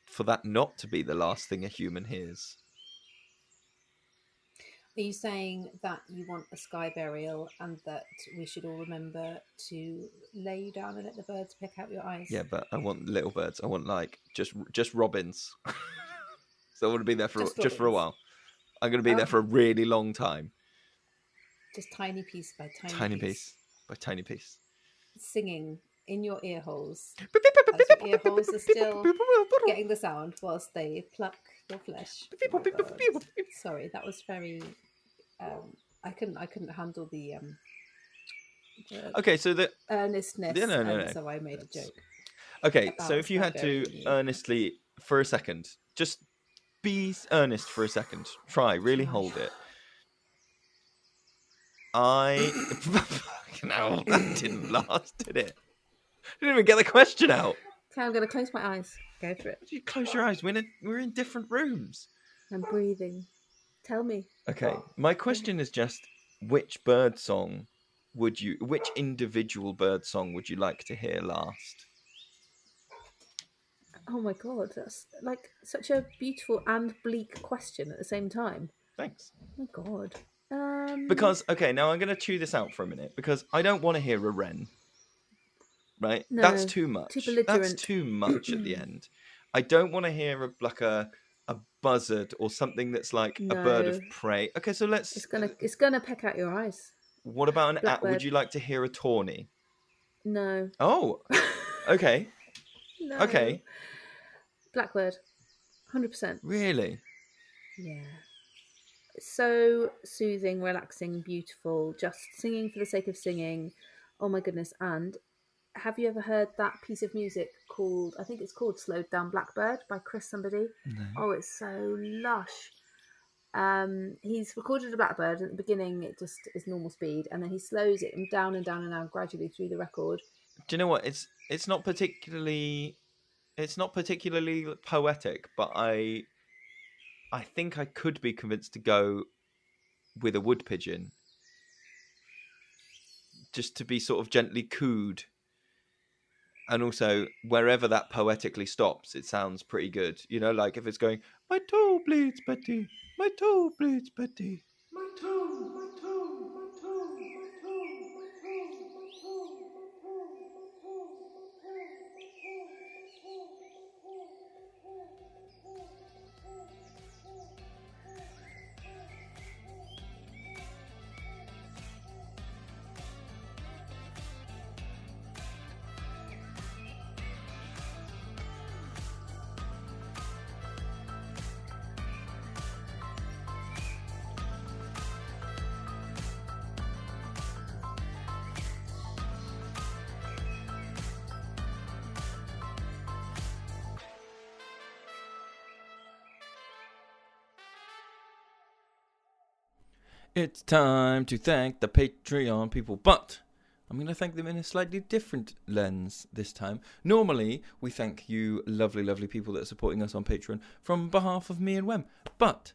for that not to be the last thing a human hears.
Are you saying that you want a sky burial and that we should all remember to lay you down and let the birds pick out your eyes?
Yeah, but I want little birds. I want just robins. So I want to be there for a while. I'm going to be there for a really long time.
Just tiny piece by tiny piece.
By tiny piece.
Singing in your ear holes. As your ear holes are still getting the sound whilst they pluck your flesh. Sorry, that was very... I couldn't handle the
okay, so the
earnestness, so I made a joke.
Okay, so if you had to earnestly for a second, just be earnest for a second. Try, really hold it. No, that didn't last, did it? I didn't even get the question out.
Okay, I'm going to close my eyes. Go for it.
You close your eyes. We're in different rooms.
I'm breathing. Tell me.
Okay, my question is just, which individual bird song would you like to hear last?
Oh my god, that's such a beautiful and bleak question at the same time.
Thanks.
Oh my god.
Because, okay, now I'm going to chew this out for a minute, because I don't want to hear a wren. Right?
No,
that's too much.
Too belligerent.
That's too much at the end. I don't want to hear a buzzard or something that's like a bird of prey. Okay, so let's...
It's gonna peck out your eyes.
What about an... Would you like to hear a tawny?
No.
Oh, okay.
No.
Okay.
Blackbird, 100%.
Really?
Yeah. So soothing, relaxing, beautiful, just singing for the sake of singing. Oh my goodness. And have you ever heard that piece of music called, I think it's called Slowed Down Blackbird by Chris somebody?
No.
Oh, it's so lush. He's recorded a blackbird. At the beginning, it just is normal speed, and then he slows it down and down and down gradually through the record.
Do you know what? It's not particularly poetic, but I think I could be convinced to go with a wood pigeon, just to be sort of gently cooed. And also, wherever that poetically stops, it sounds pretty good. You know, like if it's going, my toe bleeds, Betty, my toe bleeds, Betty, my toe, my toe, my toe, my toe, my toe, my toe, my toe, my toe, my It's time to thank the Patreon people, but I'm going to thank them in a slightly different lens this time. Normally, we thank you lovely, lovely people that are supporting us on Patreon from behalf of me and Wem. But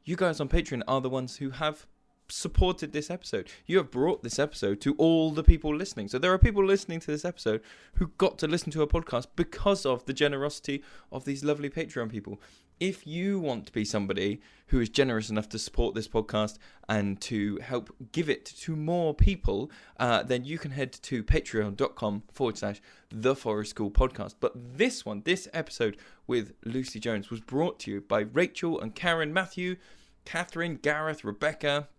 you guys on Patreon are the ones who have supported this episode. You have brought this episode to all the people listening. So there are people listening to this episode who got to listen to a podcast because of the generosity of these lovely Patreon people. If you want to be somebody who is generous enough to support this podcast and to help give it to more people, then you can head to patreon.com/The Forest School Podcast. But this episode with Lucy Jones was brought to you by Rachel and Karen, Matthew, Catherine, Gareth, Rebecca,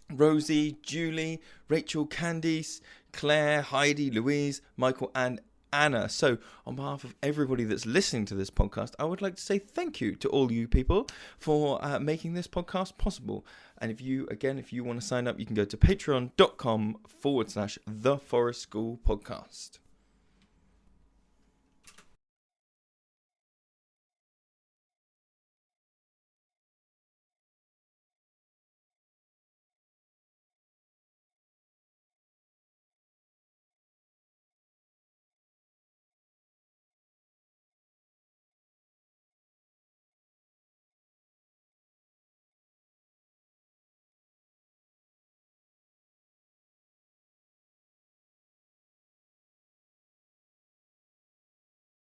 Rosie, Julie, Rachel, Candice, Claire, Heidi, Louise, Michael, and Anna. So on behalf of everybody that's listening to this podcast, I would like to say thank you to all you people for making this podcast possible. And if you want to sign up, you can go to patreon.com/The Forest School Podcast.